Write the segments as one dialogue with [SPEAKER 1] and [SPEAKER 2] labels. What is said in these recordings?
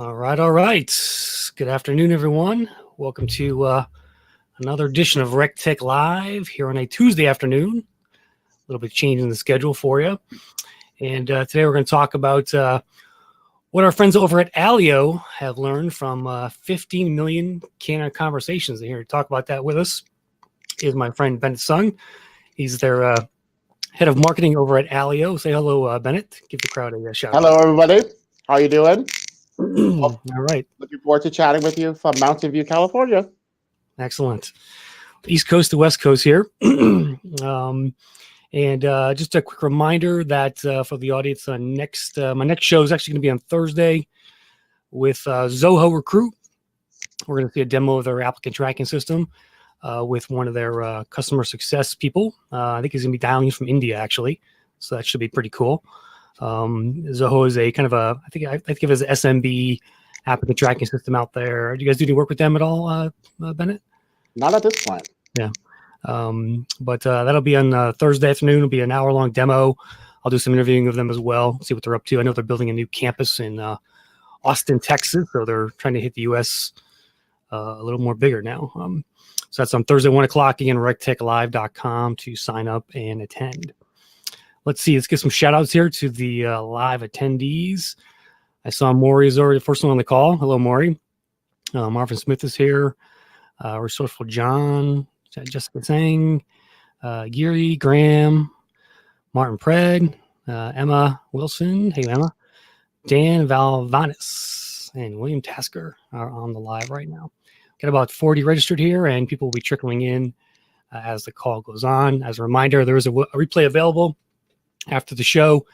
[SPEAKER 1] All right. Good afternoon, everyone. Welcome to another edition of RecTech Live here on a Tuesday afternoon. A little bit changing the schedule for you. And today we're going to talk about what our friends over at AllyO have learned from 15 million candidate conversations. And here to talk about that with us is my friend Bennet Sung. He's their head of marketing over at AllyO. Say hello, Bennet. Give the crowd a shout out.
[SPEAKER 2] Hello, everybody. How are you doing?
[SPEAKER 1] All right.
[SPEAKER 2] Looking forward to chatting with you from Mountain View, California.
[SPEAKER 1] Excellent. East Coast to West Coast here. And just a quick reminder that for the audience, my next show is actually going to be on Thursday with Zoho Recruit. We're going to see a demo of their applicant tracking system with one of their customer success people. I think he's going to be dialing in from India, actually. So that should be pretty cool. Zoho is a kind of I think of it as an SMB applicant tracking system out there. Do you guys do any work with them at all, Bennet?
[SPEAKER 2] Not at this point.
[SPEAKER 1] Yeah. But that'll be on Thursday afternoon. It'll be an hour-long demo. I'll do some interviewing of them as well, see what they're up to. I know they're building a new campus in Austin, Texas, so they're trying to hit the U.S. A little more bigger now. So that's on Thursday, 1 o'clock. Again, rectechlive.com to sign up and attend. Let's see. Let's get some shout-outs here to the live attendees. I saw Maury is already the first one on the call. Hello, Maury. Marvin Smith is here. Resourceful John. Jessica Zhang, Geary, Graham, Martin Pred, Emma Wilson, hey Emma, Dan Valvanis, and William Tasker are on the live right now. Got about 40 registered here, and people will be trickling in as the call goes on. As a reminder, there is a replay available after the show.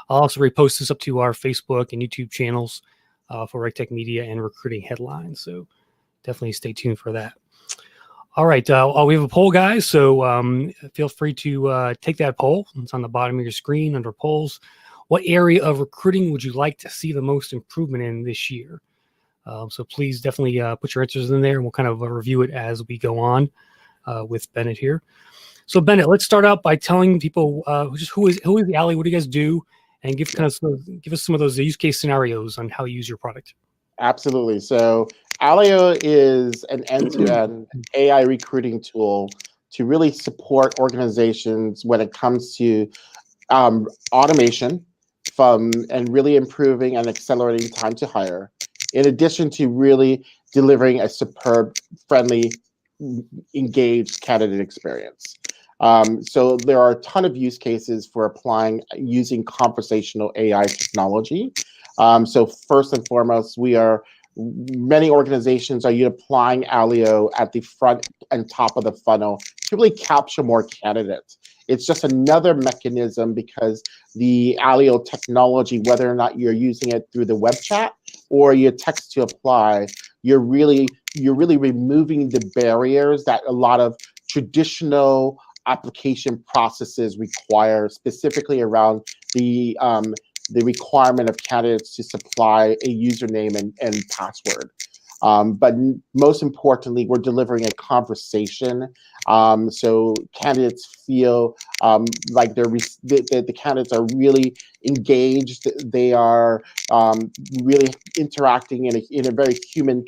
[SPEAKER 1] I'll also repost this up to our Facebook and YouTube channels for RecTech Media and Recruiting Headlines, so definitely stay tuned for that. All right, we have a poll, guys, so feel free to take that poll. It's on the bottom of your screen under polls. What area of recruiting would you like to see the most improvement in this year? So please definitely put your answers in there, and we'll kind of review it as we go on with Bennet here. So Bennet, let's start out by telling people who is the Ally, what do you guys do, and give us some of those use case scenarios on how you use your product.
[SPEAKER 2] Absolutely. So AllyO is an end-to-end AI recruiting tool to really support organizations when it comes to automation and really improving and accelerating time to hire, in addition to really delivering a superb, friendly, engaged candidate experience. So there are a ton of use cases for using conversational AI technology. So first and foremost, many organizations are applying AllyO at the front and top of the funnel to really capture more candidates. It's just another mechanism because the AllyO technology, whether or not you're using it through the web chat or your text to apply, you're really removing the barriers that a lot of traditional application processes require, specifically around the requirement of candidates to supply a username and password. But most importantly, we're delivering a conversation, so candidates feel like the candidates are really engaged. They are really interacting in a very human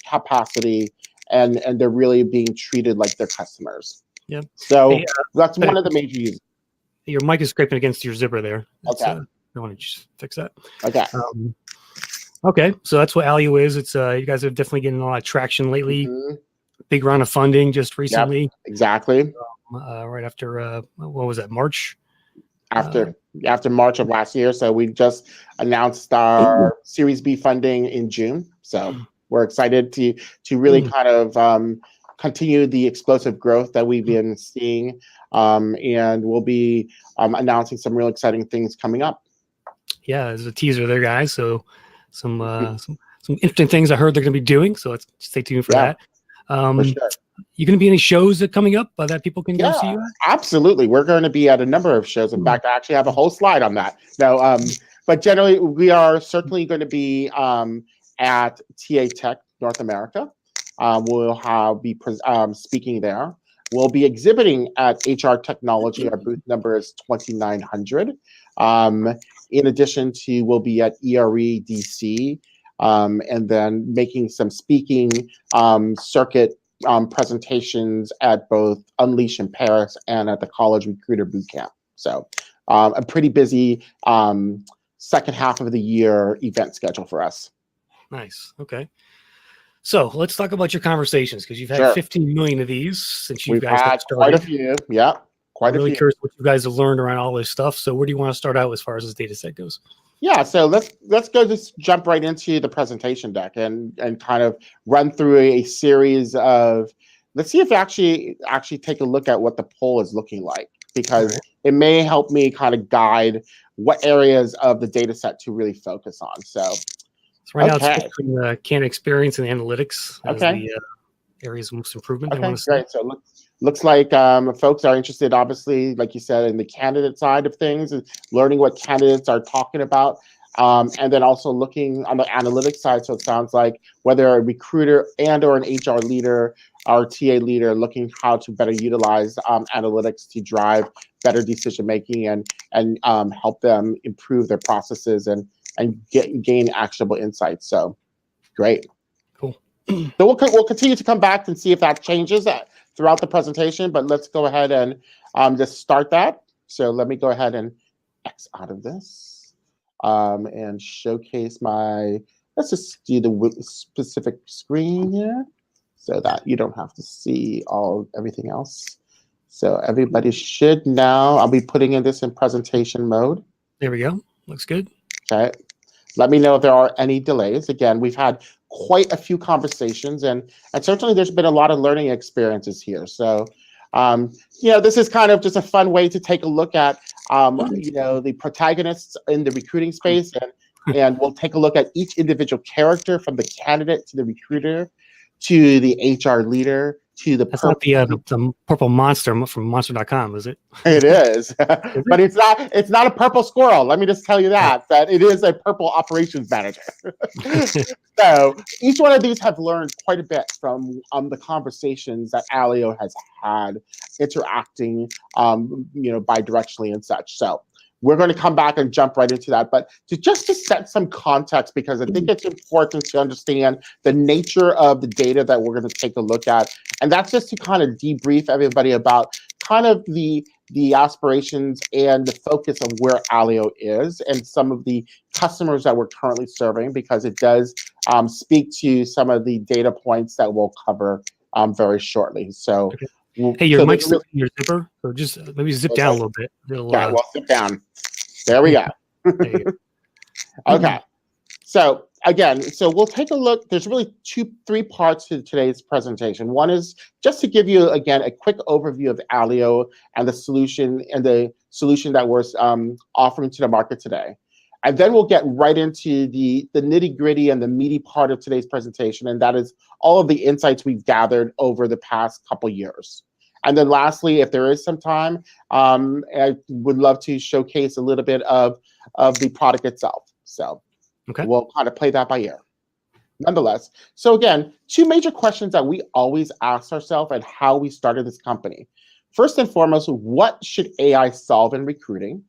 [SPEAKER 2] capacity, and they're really being treated like their customers.
[SPEAKER 1] Yeah.
[SPEAKER 2] So that's one of the major uses.
[SPEAKER 1] Your mic is scraping against your zipper there.
[SPEAKER 2] Okay.
[SPEAKER 1] I want to just fix that.
[SPEAKER 2] Okay.
[SPEAKER 1] Okay, so that's what AllyO is. It's you guys have definitely getting a lot of traction lately. Mm-hmm. Big round of funding just recently.
[SPEAKER 2] Yep, exactly.
[SPEAKER 1] Right after what was that, March?
[SPEAKER 2] After March of last year. So we just announced our Series B funding in June. So we're excited to really kind of continue the explosive growth that we've been seeing, and we'll be announcing some real exciting things coming up.
[SPEAKER 1] Yeah, there's a teaser there, guys. So some interesting things I heard they're going to be doing. So let's stay tuned for that.
[SPEAKER 2] For sure.
[SPEAKER 1] You going to be any shows that coming up that people can go see you at?
[SPEAKER 2] Absolutely. We're going to be at a number of shows. In fact, I actually have a whole slide on that. No, but generally, we are certainly going to be at TA Tech North America. We'll be speaking there. We'll be exhibiting at HR Technology. Our booth number is 2900. In addition to, we'll be at ERE DC and then making some speaking circuit presentations at both Unleash in Paris and at the College Recruiter Bootcamp. So a pretty busy second half of the year event schedule for us.
[SPEAKER 1] Nice. Okay. So let's talk about your conversations, because you've had
[SPEAKER 2] Sure.
[SPEAKER 1] 15 million of these since you
[SPEAKER 2] We've
[SPEAKER 1] guys
[SPEAKER 2] had
[SPEAKER 1] got started.
[SPEAKER 2] quite a few. Yeah, quite
[SPEAKER 1] I'm
[SPEAKER 2] a
[SPEAKER 1] really
[SPEAKER 2] few.
[SPEAKER 1] curious what you guys have learned around all this stuff. So where do you want to start out as far as this data set goes?
[SPEAKER 2] Yeah, so let's go just jump right into the presentation deck and kind of run through a series of, let's see if actually take a look at what the poll is looking like, because it may help me kind of guide what areas of the data set to really focus on. So
[SPEAKER 1] right now it's between the candidate experience and analytics as the areas of most improvement.
[SPEAKER 2] Okay, great. So looks like folks are interested, obviously, like you said, in the candidate side of things, and learning what candidates are talking about, and then also looking on the analytics side. So it sounds like whether a recruiter and or an HR leader or TA leader looking how to better utilize analytics to drive better decision making and help them improve their processes and gain actionable insights. So great. So we'll continue to come back and see if that changes throughout the presentation, but let's go ahead and just start that. So let me go ahead and X out of this and showcase let's just do the specific screen here so that you don't have to see everything else. So everybody should now, I'll be putting this in presentation mode.
[SPEAKER 1] There we go. Looks good.
[SPEAKER 2] Okay. Let me know if there are any delays. Again, we've had quite a few conversations, and certainly there's been a lot of learning experiences here. So, this is kind of just a fun way to take a look at, the protagonists in the recruiting space, and we'll take a look at each individual character, from the candidate to the recruiter to the HR leader to the
[SPEAKER 1] That's not the purple monster from monster.com, is it?
[SPEAKER 2] It is. But it's not a purple squirrel. Let me just tell you that it is a purple operations manager. So each one of these have learned quite a bit from the conversations that AllyO has had interacting bi-directionally and such. So we're going to come back and jump right into that. But to set some context, because I think it's important to understand the nature of the data that we're going to take a look at. And that's just to kind of debrief everybody about kind of the aspirations and the focus of where AllyO is and some of the customers that we're currently serving, because it does speak to some of the data points that we'll cover very shortly. So.
[SPEAKER 1] Okay. Hey, your mic's in your zipper, so just maybe zip down a little bit.
[SPEAKER 2] Okay, well, zip down. There we go. Okay. So again, we'll take a look. There's really three parts to today's presentation. One is just to give you, again, a quick overview of AllyO and the solution that we're offering to the market today. And then we'll get right into the nitty-gritty and the meaty part of today's presentation, and that is all of the insights we've gathered over the past couple years. And then lastly, if there is some time, I would love to showcase a little bit of the product itself. So we'll kind of play that by ear. Nonetheless, so again, two major questions that we always ask ourselves and how we started this company. First and foremost, what should AI solve in recruiting?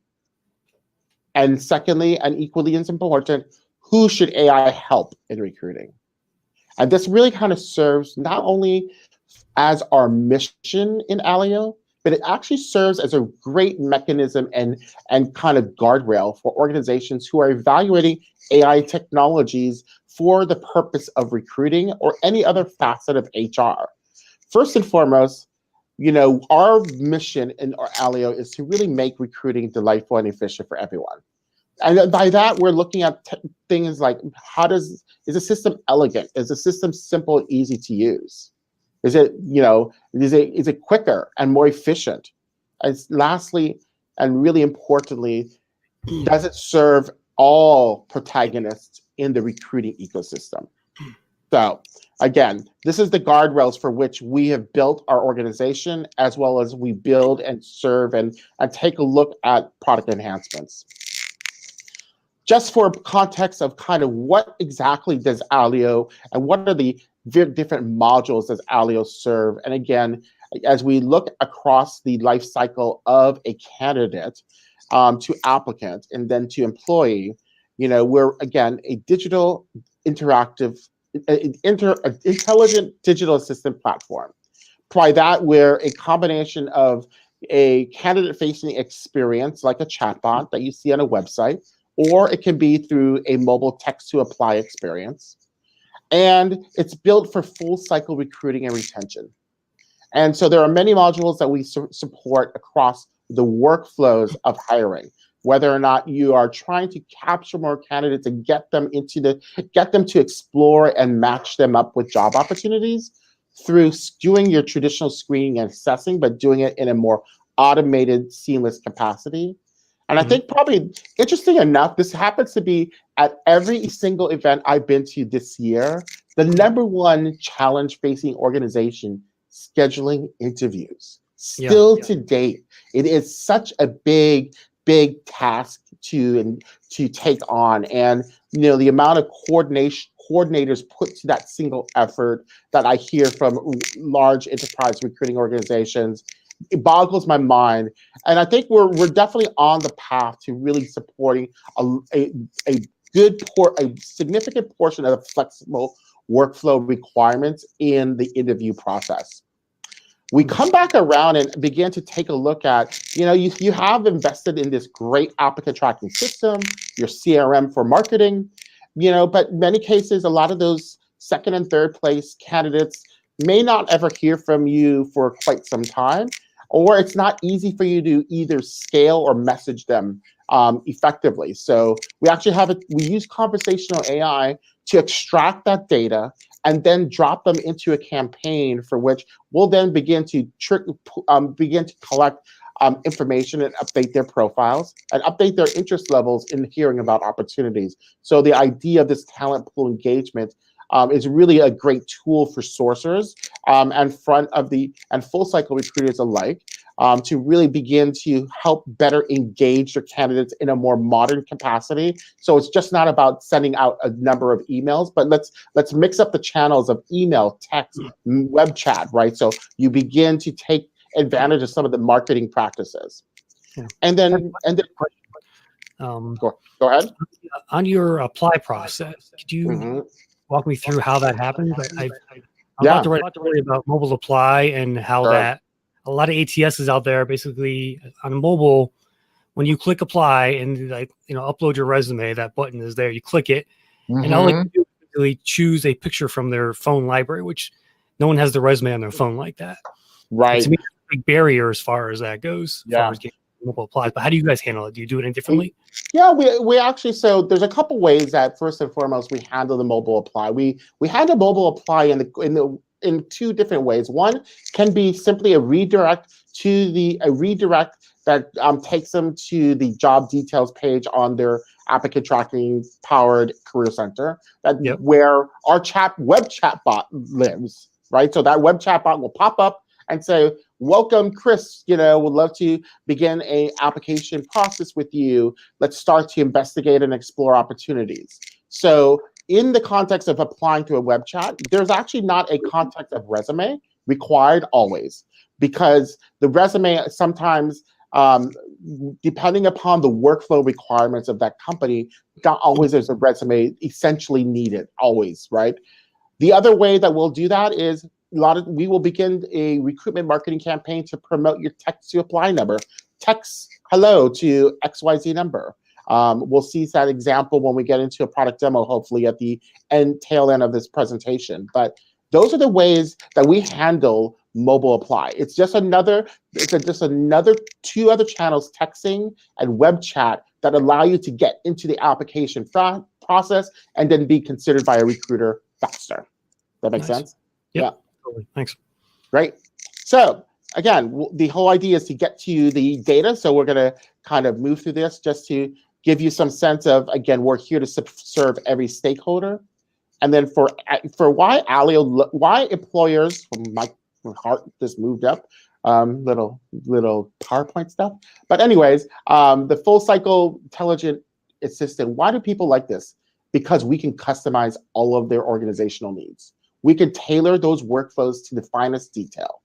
[SPEAKER 2] And secondly, and equally as important, who should AI help in recruiting? And this really kind of serves not only as our mission in AllyO, but it actually serves as a great mechanism and kind of guardrail for organizations who are evaluating AI technologies for the purpose of recruiting or any other facet of HR. First and foremost, our mission in our AllyO is to really make recruiting delightful and efficient for everyone. And by that, we're looking at things like, is the system elegant? Is the system simple and easy to use? Is it, is it quicker and more efficient? And lastly, and really importantly, does it serve all protagonists in the recruiting ecosystem? So again, this is the guardrails for which we have built our organization, as well as we build and serve and take a look at product enhancements. Just for context of kind of what exactly does AllyO and what are the different modules does AllyO serve? And again, as we look across the life cycle of a candidate to applicant and then to employee, we're, again, a digital interactive, intelligent digital assistant platform. Try that where a combination of a candidate-facing experience like a chatbot that you see on a website, or it can be through a mobile text-to-apply experience. And it's built for full cycle recruiting and retention. And so there are many modules that we support across the workflows of hiring, whether or not you are trying to capture more candidates and get them to explore and match them up with job opportunities through doing your traditional screening and assessing, but doing it in a more automated, seamless capacity. And I think probably, interesting enough, this happens to be at every single event I've been to this year, the #1 challenge facing organization, scheduling interviews. Still to date, it is such a big task to take on. And the amount of coordinators put to that single effort that I hear from large enterprise recruiting organizations, it boggles my mind. And I think we're definitely on the path to really supporting a significant portion of the flexible workflow requirements in the interview process. We come back around and begin to take a look at, you have invested in this great applicant tracking system, your CRM for marketing, but in many cases, a lot of those second and third place candidates may not ever hear from you for quite some time, or it's not easy for you to either scale or message them effectively. So we actually we use conversational AI to extract that data and then drop them into a campaign for which we'll then begin to collect information and update their profiles and update their interest levels in hearing about opportunities. So the idea of this talent pool engagement is really a great tool for sourcers and full cycle recruiters alike to really begin to help better engage their candidates in a more modern capacity. So it's just not about sending out a number of emails, but let's mix up the channels of email, text, web chat, right? So you begin to take advantage of some of the marketing practices. And then go ahead.
[SPEAKER 1] On your apply process, could you walk me through how that happens? I'm about to write a story about mobile apply and how that a lot of ATSs out there basically on mobile, when you click apply and upload your resume, that button is there. You click it, and all you do is really choose a picture from their phone library, which no one has the resume on their phone like that.
[SPEAKER 2] Right.
[SPEAKER 1] To me, it's a big barrier as far as that goes. As far as getting mobile applies. But how do you guys handle it? Do you do it any differently?
[SPEAKER 2] Yeah, we actually, so there's a couple ways that first and foremost we handle the mobile apply. We handle mobile apply in two different ways. One can be simply a redirect that takes them to the job details page on their applicant tracking powered career center, where our web chatbot lives, right? So that web chatbot will pop up and say, "Welcome, Chris. Would love to begin a application process with you. Let's start to investigate and explore opportunities." So in the context of applying to a web chat, there's actually not a context of resume required always, because the resume sometimes, depending upon the workflow requirements of that company, not always there's a resume essentially needed, always, right? The other way that we'll do that is we will begin a recruitment marketing campaign to promote your text to apply number. Text hello to XYZ number. We'll see that example when we get into a product demo, hopefully at the tail end of this presentation. But those are the ways that we handle mobile apply. It's just another two other channels, texting and web chat, that allow you to get into the application process and then be considered by a recruiter faster. That makes sense?
[SPEAKER 1] Yep.
[SPEAKER 2] Yeah.
[SPEAKER 1] Totally. Thanks.
[SPEAKER 2] Great. So again, the whole idea is to get to the data. So we're going to kind of move through this just to give you some sense of, again, we're here to serve every stakeholder. And then for why AllyO, why employers, my heart just moved up, little PowerPoint stuff. But anyways, the full cycle intelligent assistant, why do people like this? Because we can customize all of their organizational needs. We can tailor those workflows to the finest detail.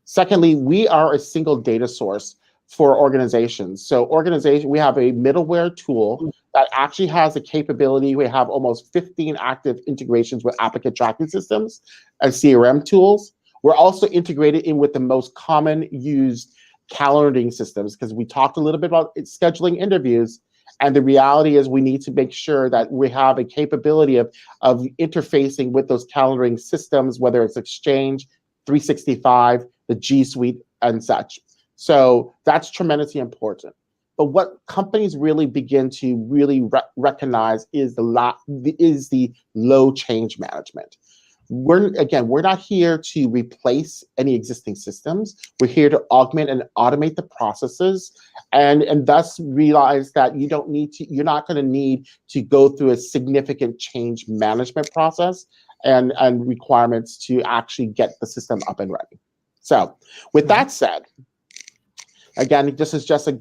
[SPEAKER 2] Secondly, we are a single data source for organizations. So we have a middleware tool that actually has the capability. We have almost 15 active integrations with applicant tracking systems and CRM tools. We're also integrated in with the most common used calendaring systems, because we talked a little bit about scheduling interviews. And the reality is we need to make sure that we have a capability of interfacing with those calendaring systems, whether it's Exchange, 365, the G Suite, and such. So that's tremendously important. But what companies really begin to really recognize is the low change management. We're not here to replace any existing systems. We're here to augment and automate the processes, and thus realize that you're not going to need to go through a significant change management process and requirements to actually get the system up and running. So with that said, again, this is just a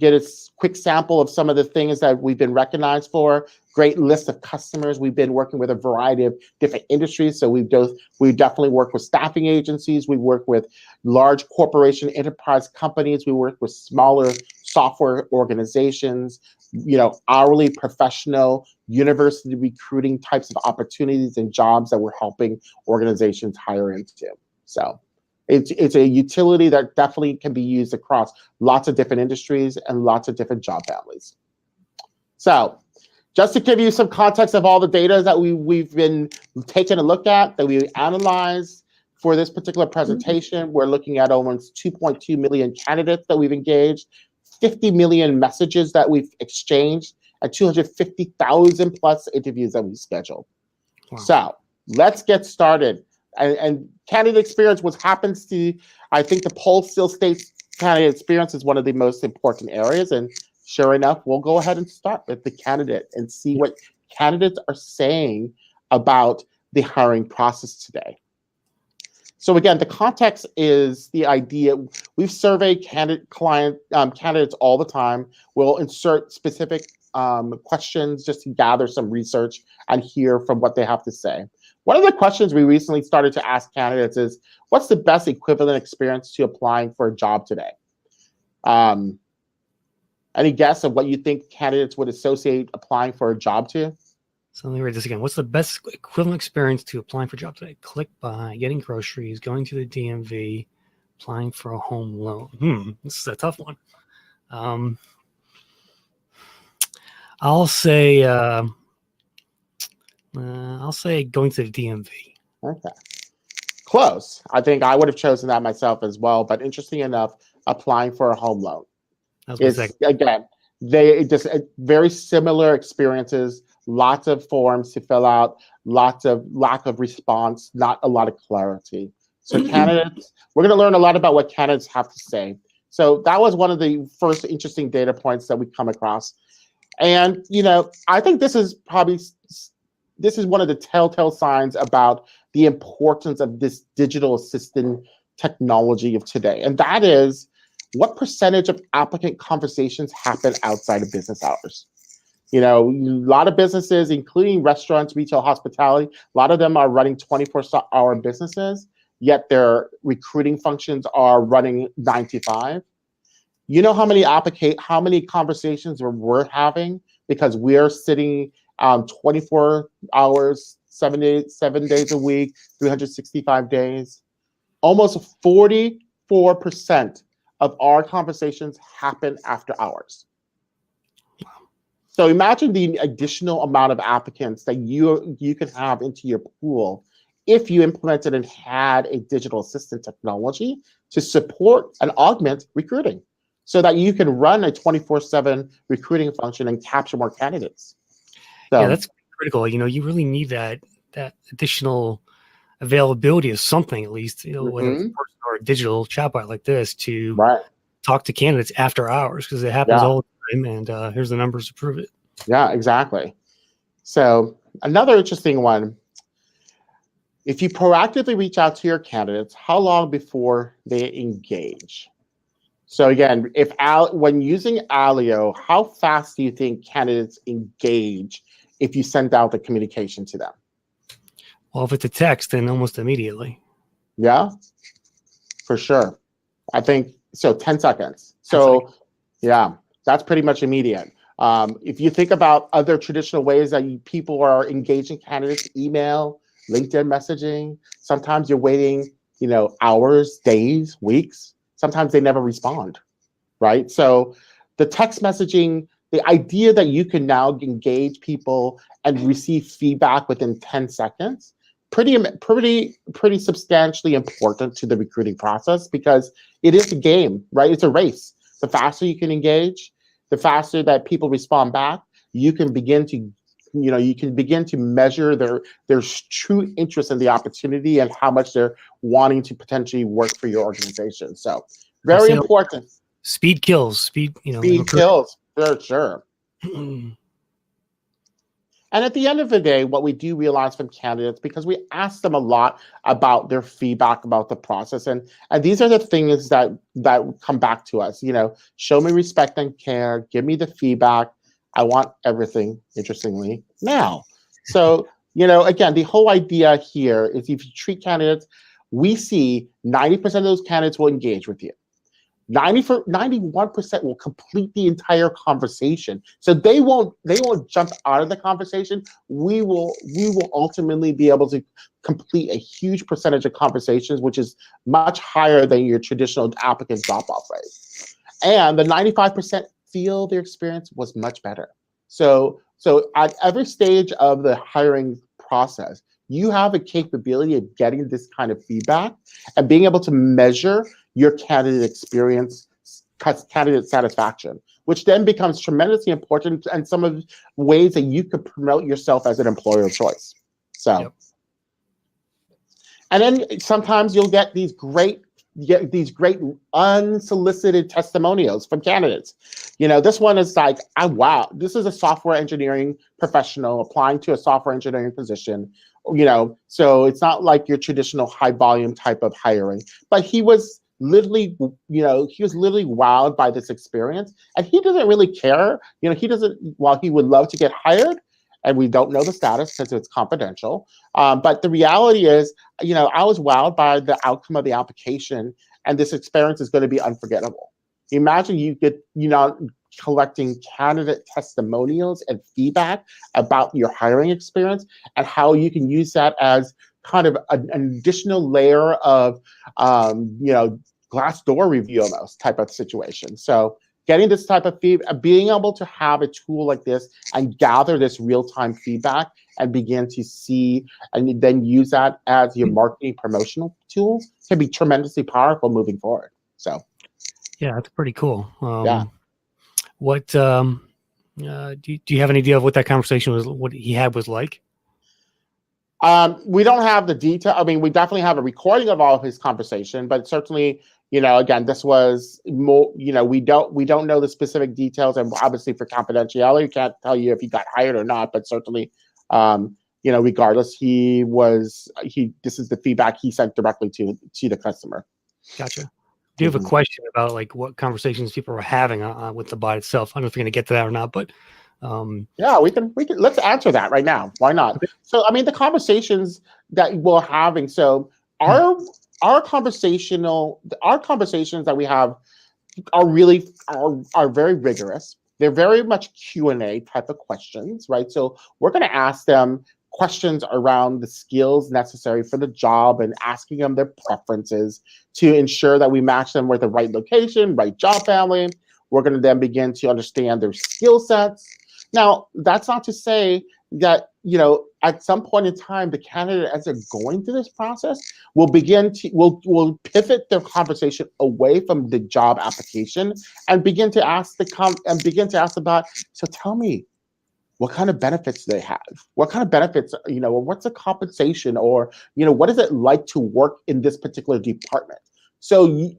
[SPEAKER 2] quick sample of some of the things that we've been recognized for. Great list of customers. We've been working with a variety of different industries. So we definitely work with staffing agencies. We work with large corporation enterprise companies. We work with smaller software organizations, hourly professional, university recruiting types of opportunities and jobs that we're helping organizations hire into. So it's a utility that definitely can be used across lots of different industries and lots of different job families. So just to give you some context of all the data that we've been taking a look at, that we analyzed for this particular presentation, we're looking at almost 2.2 million candidates that we've engaged, 50 million messages that we've exchanged, and 250,000 plus interviews that we've scheduled. Wow. So let's get started. And candidate experience, what happens to, I think the poll still states candidate experience is one of the most important areas. And sure enough, we'll go ahead and start with the candidate and see what candidates are saying about the hiring process today. So again, the context is the idea. We've surveyed candidates all the time. We'll insert specific questions just to gather some research and hear from what they have to say. One of the questions we recently started to ask candidates is, what's the best equivalent experience to applying for a job today? Any guess of what you think candidates would associate applying for a job to?
[SPEAKER 1] So let me read this again. What's the best equivalent experience to applying for a job today? Click buy, getting groceries, going to the DMV, applying for a home loan. This is a tough one. I'll say going to the DMV. Okay.
[SPEAKER 2] Close. I think I would have chosen that myself as well, but interesting enough, applying for a home loan. Again, they just very similar experiences, lots of forms to fill out, lots of lack of response, not a lot of clarity. So candidates, we're going to learn a lot about what candidates have to say. So that was one of the first interesting data points that we come across. And, I think this is one of the telltale signs about the importance of this digital assistant technology of today. And that is, what percentage of applicant conversations happen outside of business hours? A lot of businesses, including restaurants, retail, hospitality, a lot of them are running 24-hour businesses, yet their recruiting functions are running 9 to 5. You know how many conversations we're having because we're sitting 24 hours, 7 days a week, 365 days? Almost 44% of our conversations happen after hours. So imagine the additional amount of applicants that you could have into your pool if you implemented and had a digital assistant technology to support and augment recruiting, so that you can run a 24/7 recruiting function and capture more candidates. So,
[SPEAKER 1] yeah, that's critical. You really need that additional availability of something, at least, whether it's person or a digital chatbot like this, to talk to candidates after hours, because it happens all the time, and here's the numbers to prove it.
[SPEAKER 2] Yeah, exactly. So another interesting one, if you proactively reach out to your candidates, how long before they engage? So again, when using AllyO, how fast do you think candidates engage if you send out the communication to them?
[SPEAKER 1] Well, if it's a text, then almost immediately.
[SPEAKER 2] Yeah, for sure. I think so. 10 seconds. So Yeah, that's pretty much immediate. If you think about other traditional ways that people are engaging candidates, email, LinkedIn messaging, sometimes you're waiting, hours, days, weeks. Sometimes they never respond, right? So the text messaging, the idea that you can now engage people and receive feedback within 10 seconds, pretty substantially important to the recruiting process, because it is a game, right? It's a race. The faster you can engage, the faster that people respond back, you can begin to measure their true interest in the opportunity and how much they're wanting to potentially work for your organization. So
[SPEAKER 1] They
[SPEAKER 2] very
[SPEAKER 1] say
[SPEAKER 2] important.
[SPEAKER 1] speed kills. Speed,
[SPEAKER 2] Speed kills, for sure. And at the end of the day, what we do realize from candidates, because we ask them a lot about their feedback about the process, and these are the things that come back to us. Show me respect and care. Give me the feedback. I want everything, interestingly, now. So, again, the whole idea here is if you treat candidates, we see 90% of those candidates will engage with you. 91% will complete the entire conversation. So they won't jump out of the conversation. We will ultimately be able to complete a huge percentage of conversations, which is much higher than your traditional applicant drop-off rate. And the 95% feel their experience was much better. So at every stage of the hiring process, you have a capability of getting this kind of feedback and being able to measure your candidate experience, candidate satisfaction, which then becomes tremendously important and some of the ways that you could promote yourself as an employer of choice. So, yep. And then sometimes you'll get these great unsolicited testimonials from candidates. This one is like, wow, this is a software engineering professional applying to a software engineering position. So it's not like your traditional high volume type of hiring, but he was literally wowed by this experience, and he doesn't really care. While he would love to get hired, and we don't know the status because it's confidential. But the reality is, I was wowed by the outcome of the application, and this experience is going to be unforgettable. Imagine you get, collecting candidate testimonials and feedback about your hiring experience and how you can use that as kind of an additional layer of, glass door review almost type of situation. So getting this type of feedback, being able to have a tool like this and gather this real-time feedback and begin to see and then use that as your marketing promotional tools can be tremendously powerful moving forward. So,
[SPEAKER 1] yeah, that's pretty cool.
[SPEAKER 2] Yeah.
[SPEAKER 1] What do you have an idea of what that conversation was? What he had was like?
[SPEAKER 2] We don't have the detail. I mean, we definitely have a recording of all of his conversation, but certainly, again, this was more, we don't know the specific details, and obviously for confidentiality, we can't tell you if he got hired or not, but certainly, regardless, this is the feedback he sent directly to the customer.
[SPEAKER 1] Gotcha. Do you have a question about like what conversations people were having with the bot itself? I don't know if you're going to get to that or not, but
[SPEAKER 2] yeah, we can let's answer that right now. Why not? Okay. So, I mean, the conversations that we're having. So our conversations that we have are really are very rigorous. They're very much Q&A type of questions, right? So we're going to ask them questions around the skills necessary for the job and asking them their preferences to ensure that we match them with the right location, right job family. We're going to then begin to understand their skill sets. Now, that's not to say that, at some point in time, the candidate, as they're going through this process, will pivot their conversation away from the job application and begin to ask about, so tell me, what kind of benefits do they have? What kind of benefits, or what's the compensation, or, what is it like to work in this particular department? So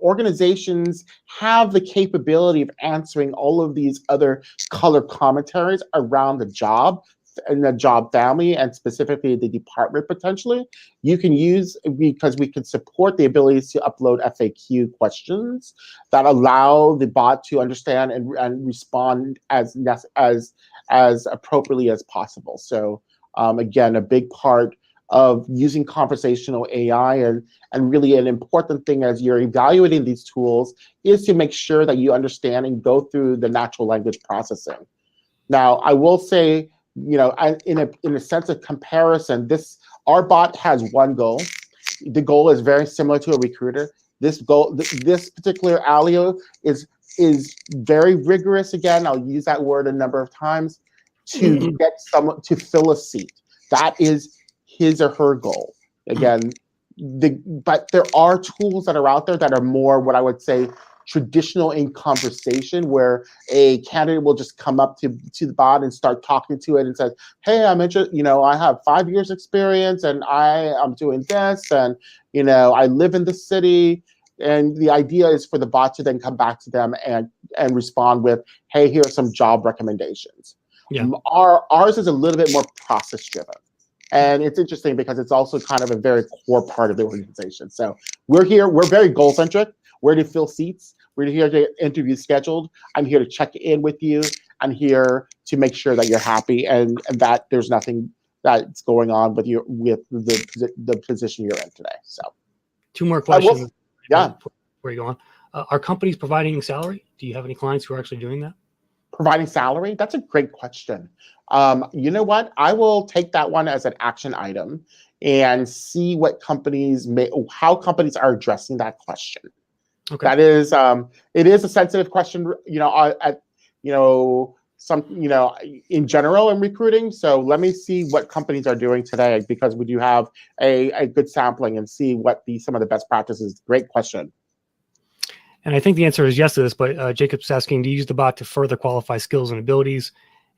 [SPEAKER 2] organizations have the capability of answering all of these other color commentaries around the job and the job family, and specifically the department potentially. You can use, because we can support the ability to upload FAQ questions that allow the bot to understand and respond as appropriately as possible. So again, a big part of using conversational AI, and really an important thing as you're evaluating these tools is to make sure that you understand and go through the natural language processing. Now, I will say, in a sense of comparison, our bot has one goal. The goal is very similar to a recruiter. This particular AllyO is very rigorous. Again, I'll use that word a number of times to get someone to fill a seat. That is his or her goal. Again, but there are tools that are out there that are more what I would say traditional in conversation, where a candidate will just come up to the bot and start talking to it and says, hey, I'm interested, I have 5 years experience and I'm doing this, and I live in the city. And the idea is for the bot to then come back to them and respond with, hey, here are some job recommendations.
[SPEAKER 1] Yeah.
[SPEAKER 2] Ours is a little bit more process driven. And it's interesting because it's also kind of a very core part of the organization. So we're very goal centric. We're to fill seats. We're here to get interviews scheduled. I'm here to check in with you. I'm here to make sure that you're happy and that there's nothing that's going on with the position you're in today. So
[SPEAKER 1] 2 more questions.
[SPEAKER 2] Yeah.
[SPEAKER 1] Where are you going? Are companies providing salary? Do you have any clients who are actually doing that?
[SPEAKER 2] Providing salary? That's a great question. You know what? I will take that one as an action item and see what how companies are addressing that question. Okay. That is, it is a sensitive question, in general in recruiting. So let me see what companies are doing today, because we do have a good sampling, and see what some of the best practices. Great question.
[SPEAKER 1] And I think the answer is yes to this, but Jacob's asking, do you use the bot to further qualify skills and abilities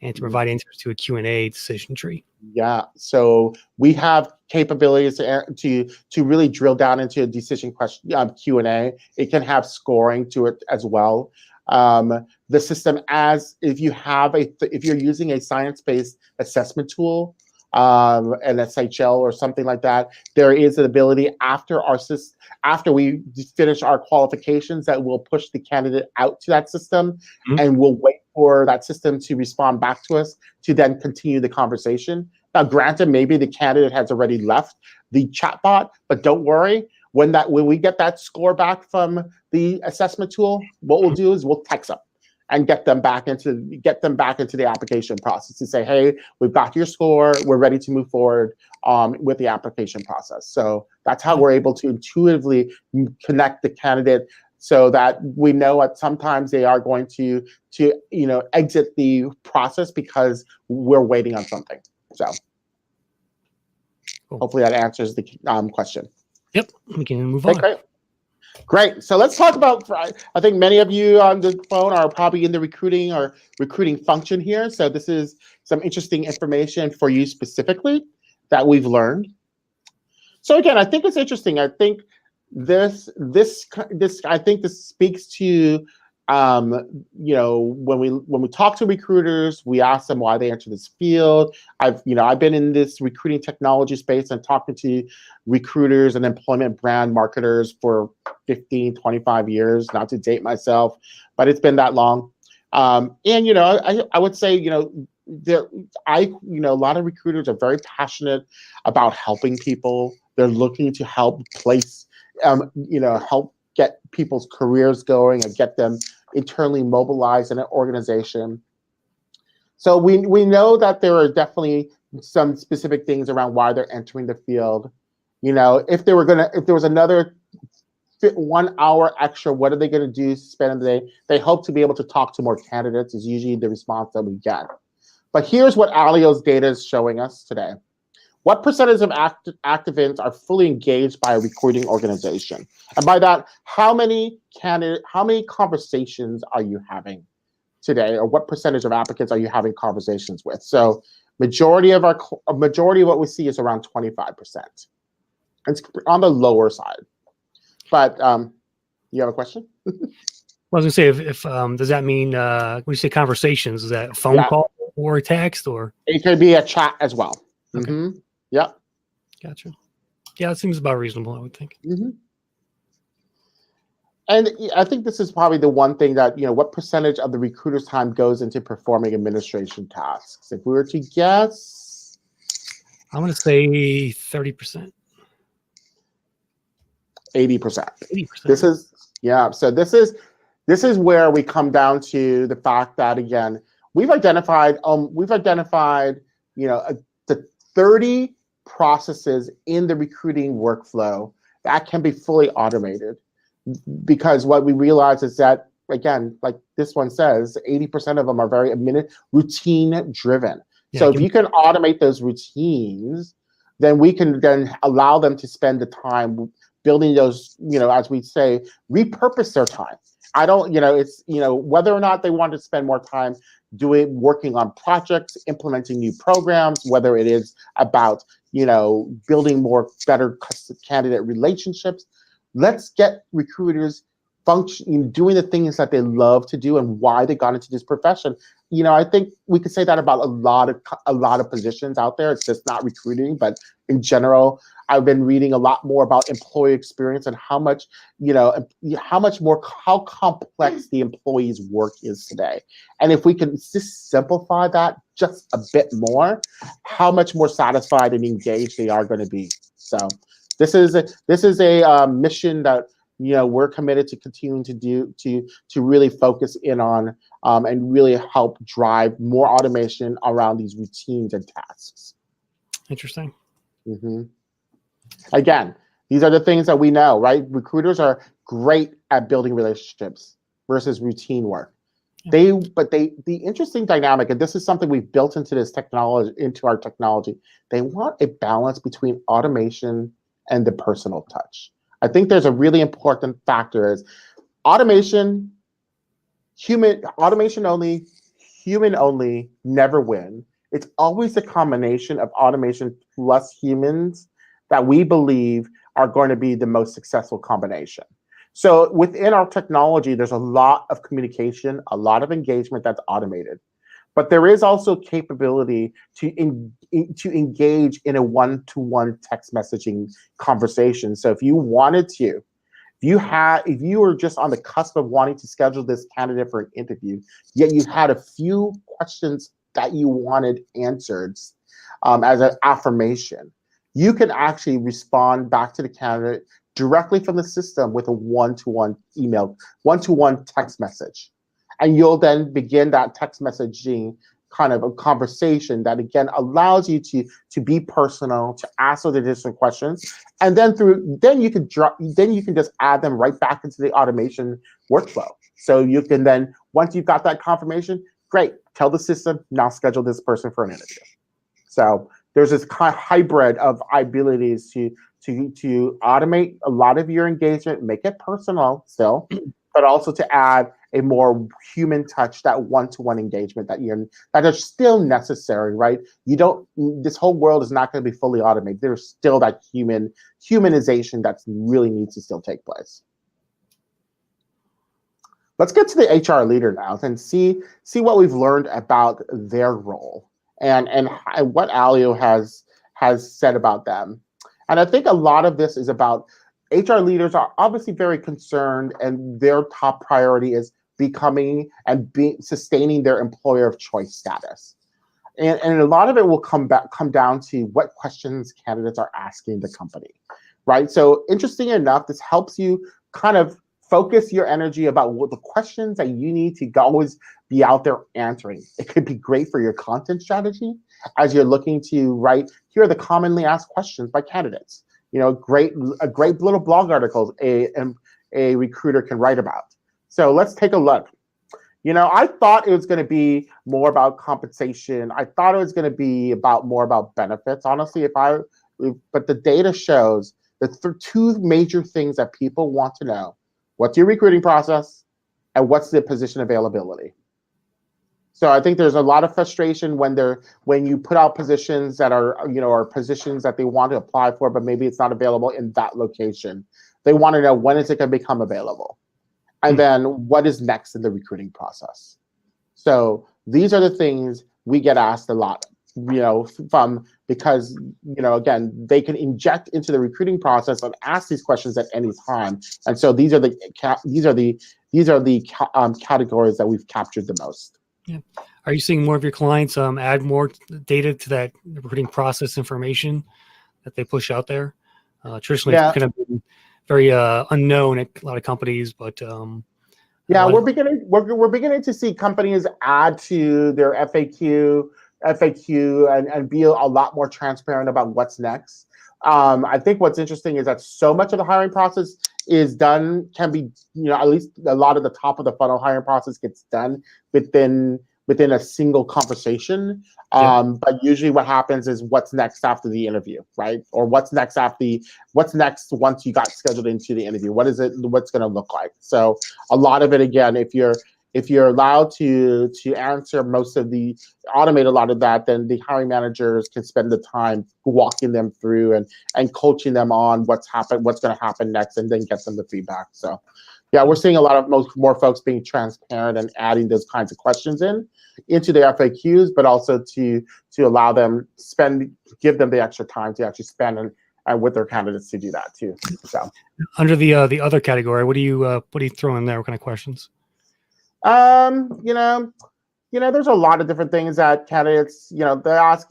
[SPEAKER 1] and to provide answers to a Q&A decision tree? Yeah, so we have capabilities to really drill down into a decision question Q&A. It can have scoring to it as well. The system, if you're using a science-based assessment tool, an SHL or something like that, there is an ability after we finish our qualifications that we'll push the candidate out to that system, and we'll wait for that system to respond back to us to then continue the conversation. Now, granted, maybe the candidate has already left the chatbot, but don't worry. When we get that score back from the assessment tool, what we'll do is we'll text them and get them back into the application process to say, hey, we've got your score, we're ready to move forward with the application process. So that's how we're able to intuitively connect the candidate, so that we know that sometimes they are going to exit the process because we're waiting on something. So cool. Hopefully that answers the question. Yep, we can move on.
[SPEAKER 2] Great. So let's talk about, I think many of you on the phone are probably in the recruiting function here. So this is some interesting information for you specifically that we've learned. So again, I think it's interesting. I think this speaks to, when we talk to recruiters, we ask them why they enter this field. I've been in this recruiting technology space and talking to recruiters and employment brand marketers for 15, 25 years, not to date myself, but it's been that long. I would say, a lot of recruiters are very passionate about helping people. They're looking to help help get people's careers going and get them internally mobilized in an organization. So we know that there are definitely some specific things around why they're entering the field. If there was another 1 hour extra, what are they going to do to spend the day? They hope to be able to talk to more candidates, is usually the response that we get. But here's what AllyO's data is showing us today. What percentage of activants are fully engaged by a recruiting organization? And by that, how many conversations are you having today, or what percentage of applicants are you having conversations with? So majority of what we see is around 25%. It's on the lower side. But you have a question?
[SPEAKER 1] Well, I was gonna say, if does that mean when you say conversations, is that a phone call or text, or
[SPEAKER 2] it could be a chat as well?
[SPEAKER 1] Okay.
[SPEAKER 2] Yep.
[SPEAKER 1] Gotcha. Yeah, it seems about reasonable, I would think.
[SPEAKER 2] And I think this is probably the one thing that, what percentage of the recruiter's time goes into performing administration tasks? If we were to guess,
[SPEAKER 1] I'm going to say 30%.
[SPEAKER 2] 80%.
[SPEAKER 1] 80%.
[SPEAKER 2] This is, yeah, so this is where we come down to the fact that, again, we've identified the 30 processes in the recruiting workflow that can be fully automated, because what we realize is that, again, like this one says, 80% of them are very routine driven. So if you can automate those routines, then we can then allow them to spend the time building those, as we say, repurpose their time. I don't, it's, whether or not they want to spend more time working on projects, implementing new programs, whether it is about, building better candidate relationships. Let's get recruiters doing the things that they love to do and why they got into this profession. I think we could say that about a lot of positions out there. It's just not recruiting, but in general, I've been reading a lot more about employee experience and how complex the employee's work is today. And if we can just simplify that just a bit more, how much more satisfied and engaged they are going to be. So this is a mission that we're committed to continuing to do to really focus in on and really help drive more automation around these routines and tasks.
[SPEAKER 1] Interesting.
[SPEAKER 2] Mm-hmm. Again, these are the things that we know, right? Recruiters are great at building relationships versus routine work. Yeah. The interesting dynamic, and this is something we've built into our technology, they want a balance between automation and the personal touch. I think there's a really important factor is automation only, human only, never win. It's always a combination of automation plus humans that we believe are going to be the most successful combination. So within our technology, there's a lot of communication, a lot of engagement that's automated. But there is also capability to engage in a one-to-one text messaging conversation. So if you wanted to, if you were just on the cusp of wanting to schedule this candidate for an interview, yet you had a few questions that you wanted answered as an affirmation, you can actually respond back to the candidate directly from the system with a one-to-one email, one-to-one text message. And you'll then begin that text messaging kind of a conversation that, again, allows you to be personal, to ask those additional questions. And then you can just add them right back into the automation workflow. So you can then, once you've got that confirmation, great, tell the system, now schedule this person for an interview. So there's this kind of hybrid of abilities to automate a lot of your engagement, make it personal still, but also to add a more human touch, that one-to-one engagement that is still necessary, right? This whole world is not going to be fully automated. There's still that humanization that really needs to still take place. Let's get to the HR leader now and see what we've learned about their role and what AllyO has said about them. And I think a lot of this is about HR leaders are obviously very concerned, and their top priority is becoming and sustaining their employer of choice status. And a lot of it will come down to what questions candidates are asking the company, right? So interesting enough, this helps you kind of focus your energy about what the questions that you need to always be out there answering. It could be great for your content strategy as you're looking to write, here are the commonly asked questions by candidates. Great little blog articles a recruiter can write about. So let's take a look. I thought it was going to be more about compensation. I thought it was going to be more about benefits, honestly. But the data shows that the two major things that people want to know: what's your recruiting process, and what's the position availability. So I think there's a lot of frustration when you put out positions that are positions that they want to apply for, but maybe it's not available in that location. They want to know, when is it going to become available? And then what is next in the recruiting process? So these are the things we get asked a lot, because again, they can inject into the recruiting process and ask these questions at any time. And so these are the categories that we've captured the most.
[SPEAKER 1] Yeah. Are you seeing more of your clients add more data to that recruiting process information that they push out there? Traditionally,
[SPEAKER 2] Yeah.
[SPEAKER 1] it's kind of been very unknown at a lot of companies, but
[SPEAKER 2] yeah, we're beginning to see companies add to their FAQ and be a lot more transparent about what's next. I think what's interesting is that so much of the hiring process can be, at least a lot of the top of the funnel hiring process gets done within a single conversation. But usually what happens is what's next after the interview, right? Or what's next once you got scheduled into the interview? What's going to look like? So a lot of it, again, if you're allowed to automate a lot of that, then the hiring managers can spend the time walking them through and coaching them on what's going to happen next, and then get them the feedback. So yeah, we're seeing a lot of more folks being transparent and adding those kinds of questions into their FAQs, but also to allow them give them the extra time to actually spend and with their candidates to do that too. So
[SPEAKER 1] under the other category, what do you throw in there? What kind of questions?
[SPEAKER 2] There's a lot of different things that candidates, they'll ask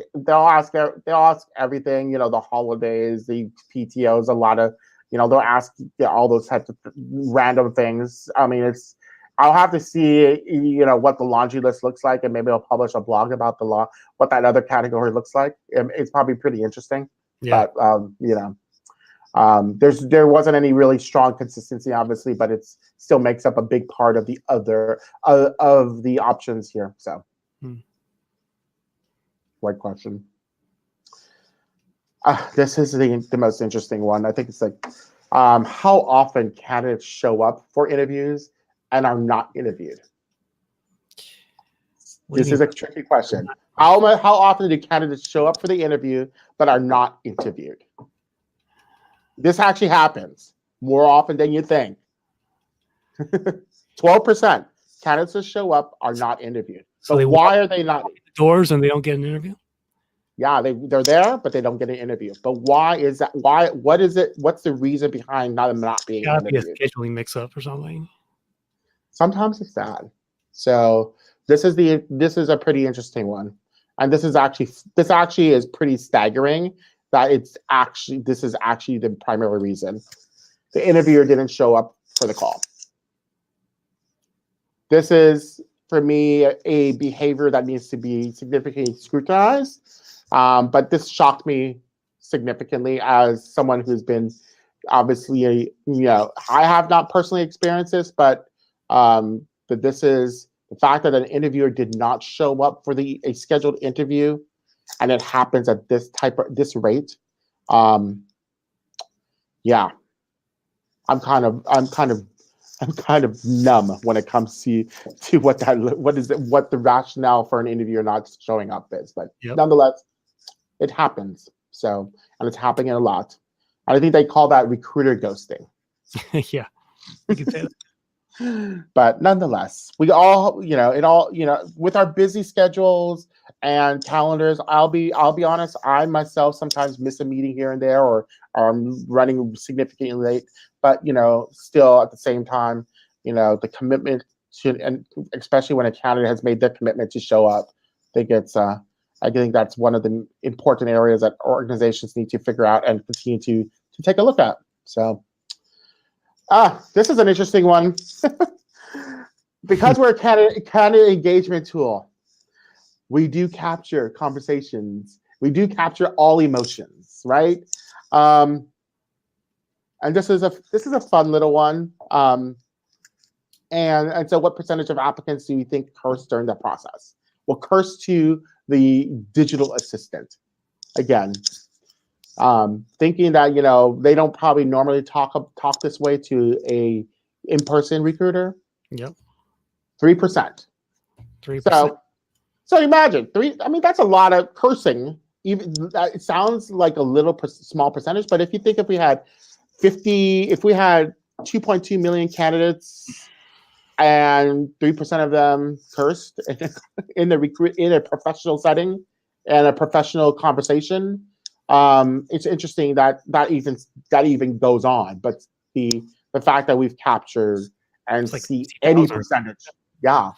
[SPEAKER 2] everything, the holidays, the PTOs, a lot of, they'll ask all those types of random things. I mean, I'll have to see, what the laundry list looks like, and maybe I'll publish a blog about what that other category looks like. It's probably pretty interesting.
[SPEAKER 1] Yeah.
[SPEAKER 2] But, there wasn't any really strong consistency, obviously, but it still makes up a big part of the other of the options here. So, Right question. This is the most interesting one. I think it's like, how often candidates show up for interviews and are not interviewed? This is a tricky question. How often do candidates show up for the interview but are not interviewed? This actually happens more often than you think. 12% candidates that show up are not interviewed. So why are they not?
[SPEAKER 1] Doors and they don't get an interview?
[SPEAKER 2] Yeah, they're there, but they don't get an interview. But why is that? What is it? What's the reason behind them not being interviewed?
[SPEAKER 1] Be a scheduling mix-up or something.
[SPEAKER 2] Sometimes it's that. So this is a pretty interesting one, and this actually is pretty staggering. That this is actually the primary reason. The interviewer didn't show up for the call. This is, for me, a behavior that needs to be significantly scrutinized. But this shocked me significantly as someone who's been obviously, I have not personally experienced this, but this is the fact that an interviewer did not show up for a scheduled interview, and it happens at this rate. Yeah, I'm kind of numb when it comes to what the rationale for an interviewer not showing up is. But nonetheless, it happens. So, and it's happening a lot. And I think they call that recruiter ghosting.
[SPEAKER 1] Yeah, you can say that.
[SPEAKER 2] But nonetheless, we all, with our busy schedules and calendars, I'll be honest, I myself sometimes miss a meeting here and there, or I'm running significantly late. But, still at the same time, the commitment and especially when a candidate has made their commitment to show up, I think that's one of the important areas that organizations need to figure out and continue to take a look at. So, this is an interesting one. Because we're a candidate engagement tool, we do capture conversations. We do capture all emotions, right? And this is a fun little one. And so what percentage of applicants do you think curse during the process? Well, curse to the digital assistant. Again, thinking that, they don't probably normally talk this way to a in-person recruiter.
[SPEAKER 1] Yep.
[SPEAKER 2] 3%.
[SPEAKER 1] 3%.
[SPEAKER 2] So imagine that's a lot of cursing. Even it sounds like a little small percentage, but if you think if we had 2.2 million candidates and 3% of them cursed in a professional setting and a professional conversation, it's interesting that even goes on. But the fact that we've captured and see any percentage, yeah,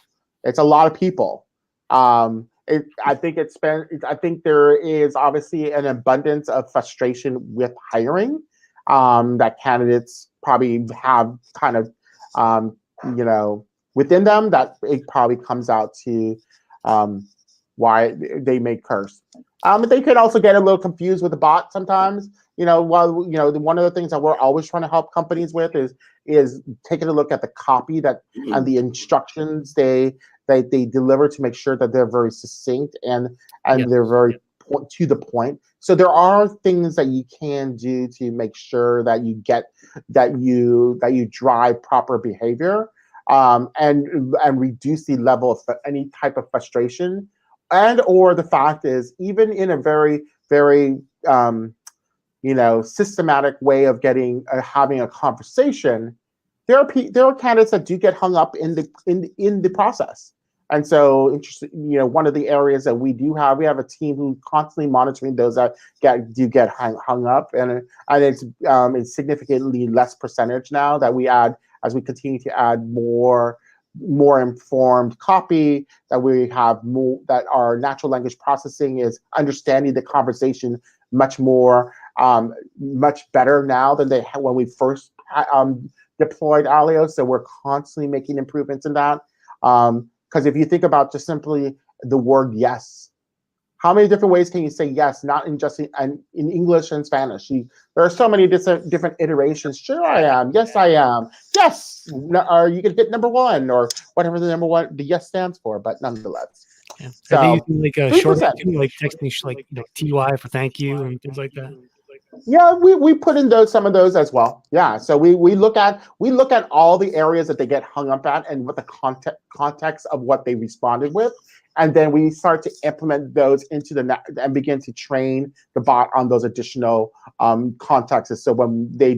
[SPEAKER 2] it's a lot of people. I think there is obviously an abundance of frustration with hiring that candidates probably have kind of, you know, within them, that it probably comes out to why they may curse. They could also get a little confused with the bot sometimes. One of the things that we're always trying to help companies with is taking a look at the copy and the instructions they deliver to make sure that they're very succinct and they're very to the point. So there are things that you can do to make sure that you drive proper behavior, and reduce the level of any type of frustration, or the fact is, even in a very, very systematic way of having a conversation, there are candidates that do get hung up in the process. And so, one of the areas that we have a team who constantly monitoring those that get hung up, and it's significantly less percentage now that we add as we continue to add more informed copy, that we have more, that our natural language processing is understanding the conversation much better now than they had when we first deployed AllyO. So we're constantly making improvements in that. Because if you think about just simply the word yes, how many different ways can you say yes, not in just in English and Spanish? There are so many different iterations. Sure, I am. Yes, I am. Yes, or you can hit number one, or whatever the yes stands for. But nonetheless,
[SPEAKER 1] yeah.
[SPEAKER 2] So,
[SPEAKER 1] are they using like a
[SPEAKER 2] 3%.
[SPEAKER 1] shorthand too, like texting like TY for thank you and things like that?
[SPEAKER 2] Yeah, we put in some of those as well. Yeah, so we look at all the areas that they get hung up at and what the context of what they responded with, and then we start to implement those into and begin to train the bot on those additional contexts. So when they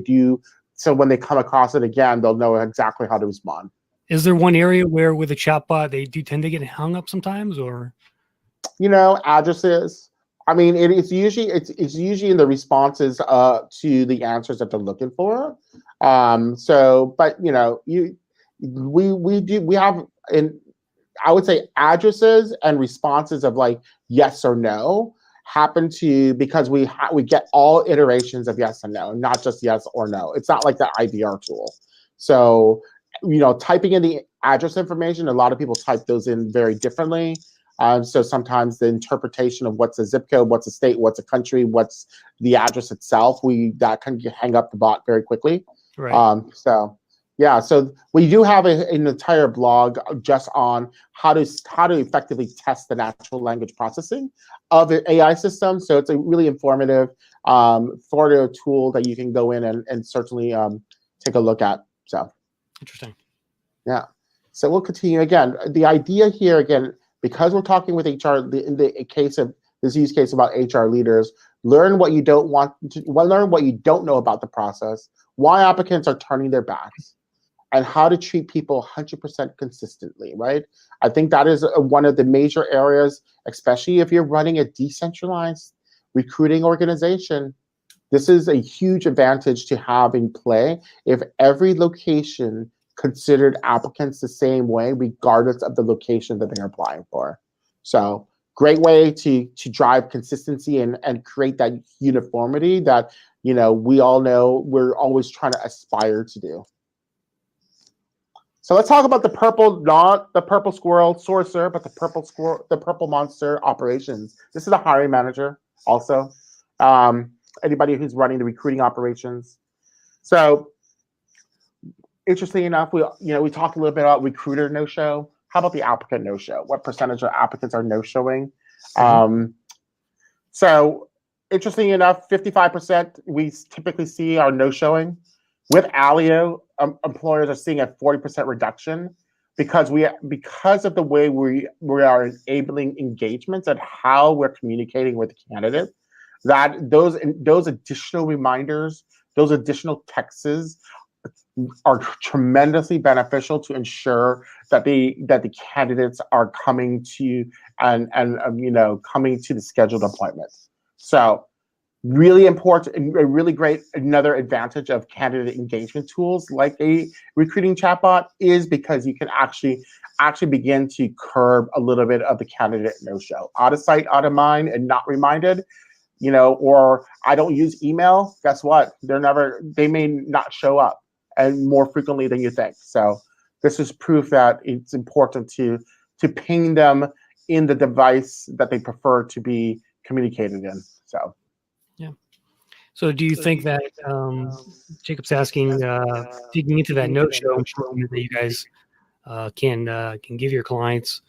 [SPEAKER 2] come across it again, they'll know exactly how to respond.
[SPEAKER 1] Is there one area where with a chatbot they do tend to get hung up sometimes, or?
[SPEAKER 2] Addresses. I mean, it's usually in the responses to the answers that they're looking for. But we have, I would say, addresses and responses of like yes or no happen to, because we get all iterations of yes and no, not just yes or no. It's not like the IVR tool. So typing in the address information, a lot of people type those in very differently. So sometimes the interpretation of what's a zip code, what's a state, what's a country, what's the address itself, that can hang up the bot very quickly.
[SPEAKER 1] Right.
[SPEAKER 2] So we do have an entire blog just on how to effectively test the natural language processing of an AI system. So it's a really informative tool that you can go in and certainly take a look at. So
[SPEAKER 1] interesting.
[SPEAKER 2] Yeah. So we'll continue again. The idea here again, because we're talking with HR in the case of this use case about HR leaders, learn what you don't know about the process, why applicants are turning their backs, and how to treat people 100% consistently, right? I think that is one of the major areas, especially if you're running a decentralized recruiting organization. This is a huge advantage to have in play if every location considered applicants the same way, regardless of the location that they're applying for. So great way to drive consistency and create that uniformity that we all know we're always trying to aspire to do. So let's talk about the purple, not the purple squirrel sourcer, but the purple monster operations. This is a hiring manager also. Anybody who's running the recruiting operations. So interestingly enough, we talked a little bit about recruiter no-show. How about the applicant no-show? What percentage of applicants are no-showing? So interestingly enough, 55% we typically see are no-showing. With AllyO, employers are seeing a 40% reduction because of the way we are enabling engagements and how we're communicating with the candidate. That those additional reminders, those additional texts are tremendously beneficial to ensure that the candidates are coming to coming to the scheduled appointment. So Really important and a really great another advantage of candidate engagement tools like a recruiting chatbot is because you can actually begin to curb a little bit of the candidate no-show. Out of sight, out of mind, and not reminded. Or I don't use email. Guess what? They may not show up and more frequently than you think. So this is proof that it's important to ping them in the device that they prefer to be communicated in. So.
[SPEAKER 1] Yeah. So do you think that Jacob's asking, digging into that no-show improvement that you guys can give your clients,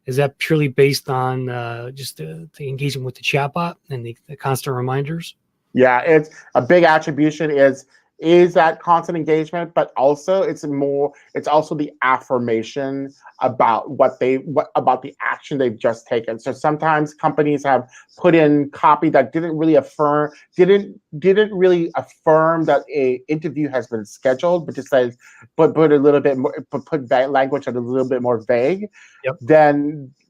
[SPEAKER 1] is that purely based on just the engagement with the chatbot and the constant reminders?
[SPEAKER 2] Yeah, it's a big attribution is that constant engagement, but also it's also the affirmation about about the action they've just taken. So sometimes companies have put in copy that didn't really affirm that a interview has been scheduled, but just says put a little bit more, put that language that a little bit more vague.
[SPEAKER 1] Yep.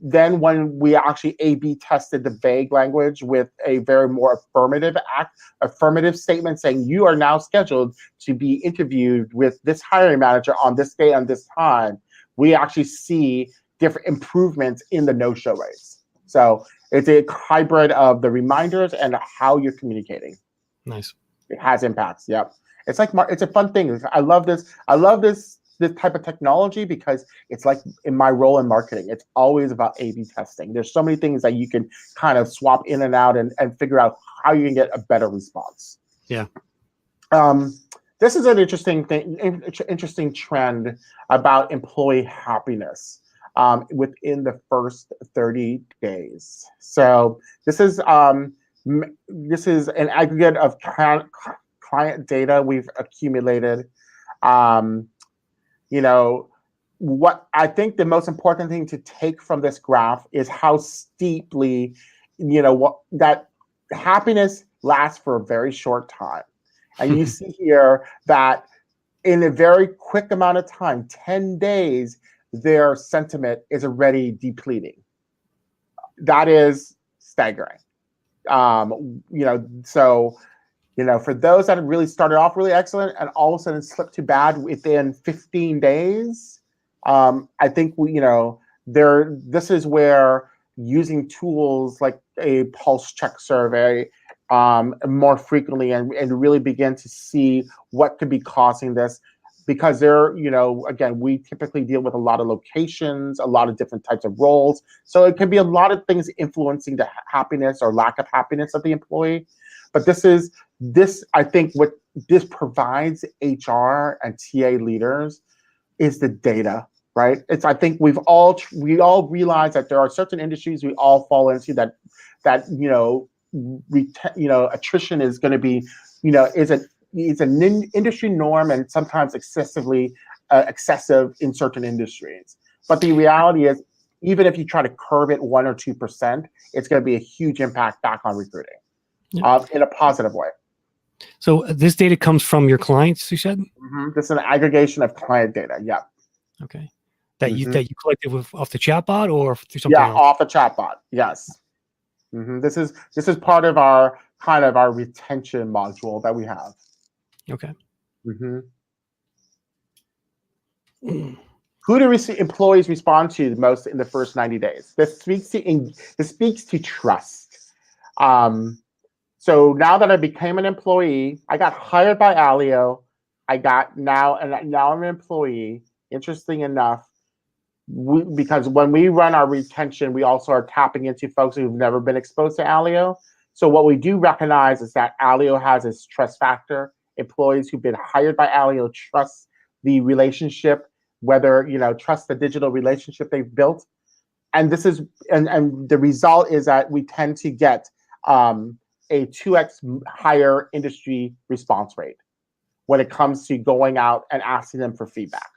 [SPEAKER 2] Then when we actually A/B tested the vague language with a very more affirmative statement saying you are now scheduled to be interviewed with this hiring manager on this day on this time, we actually see different improvements in the no-show rates. So it's a hybrid of the reminders and how you're communicating.
[SPEAKER 1] Nice.
[SPEAKER 2] It has impacts. Yep. It's a fun thing. I love this type of technology because it's like in my role in marketing, it's always about A/B testing. There's so many things that you can kind of swap in and out and figure out how you can get a better response.
[SPEAKER 1] Yeah.
[SPEAKER 2] This is an interesting trend about employee happiness within the first 30 days. So this is an aggregate of client data we've accumulated. What I think the most important thing to take from this graph is how steeply, that happiness lasts for a very short time. And you see here that in a very quick amount of time, 10 days, their sentiment is already depleting. That is staggering. For those that have really started off really excellent and all of a sudden slipped to bad within 15 days, I think this is where using tools like a pulse check survey more frequently and really begin to see what could be causing this, because again, we typically deal with a lot of locations, a lot of different types of roles. So it can be a lot of things influencing the happiness or lack of happiness of the employee. But I think what this provides HR and TA leaders is the data, right? I think we all realize that there are certain industries we all fall into that attrition is going to be, is an industry norm and sometimes excessive in certain industries. But the reality is, even if you try to curb it 1 or 2%, it's going to be a huge impact back on recruiting. Yep. In a positive way.
[SPEAKER 1] So this data comes from your clients, you said?
[SPEAKER 2] Mm-hmm. This is an aggregation of client data. Yeah.
[SPEAKER 1] Okay. That you collected off the chatbot or through something else?
[SPEAKER 2] Off the chatbot. Yes. Mm-hmm. This is part of our retention module that we have.
[SPEAKER 1] Okay.
[SPEAKER 2] Mm-hmm. Who do employees respond to the most in the first 90 days? This speaks to trust. So now that I became an employee, I got hired by AllyO. Now I'm an employee. Interesting enough, because when we run our retention, we also are tapping into folks who've never been exposed to AllyO. So what we do recognize is that AllyO has this trust factor. Employees who've been hired by AllyO trust the relationship, trust the digital relationship they've built. And this is and the result is that we tend to get a 2x higher industry response rate when it comes to going out and asking them for feedback.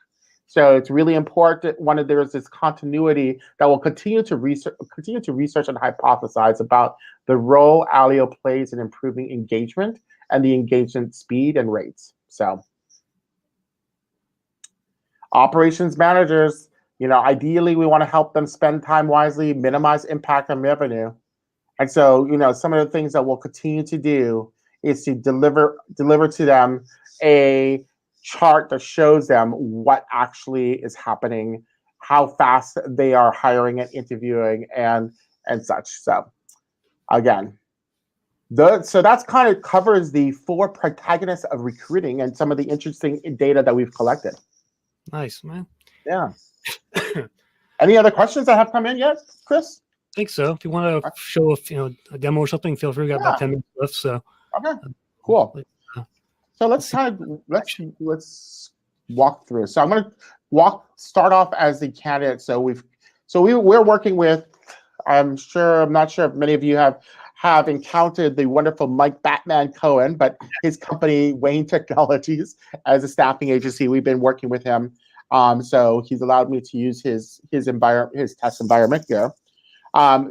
[SPEAKER 2] So it's really important. There's this continuity that will continue to research and hypothesize about the role AllyO plays in improving engagement and the engagement speed and rates. So operations managers, ideally we want to help them spend time wisely, minimize impact on revenue. And so, some of the things that we'll continue to do is to deliver to them a chart that shows them what actually is happening, how fast they are hiring and interviewing, and such. So again, so that's kind of covers the 4 protagonists of recruiting and some of the interesting data that we've collected.
[SPEAKER 1] Nice, man.
[SPEAKER 2] Yeah. Any other questions that have come in yet, Chris?
[SPEAKER 1] I think so. If you want to show a demo or something, feel free. We got about 10 minutes left. So
[SPEAKER 2] okay, cool. So let's walk through. So I'm going to start off as the candidate. So we're working with. I'm not sure if many of you have encountered the wonderful Mike Batman Cohen, but his company Wayne Technologies as a staffing agency. We've been working with him. So he's allowed me to use his test environment here.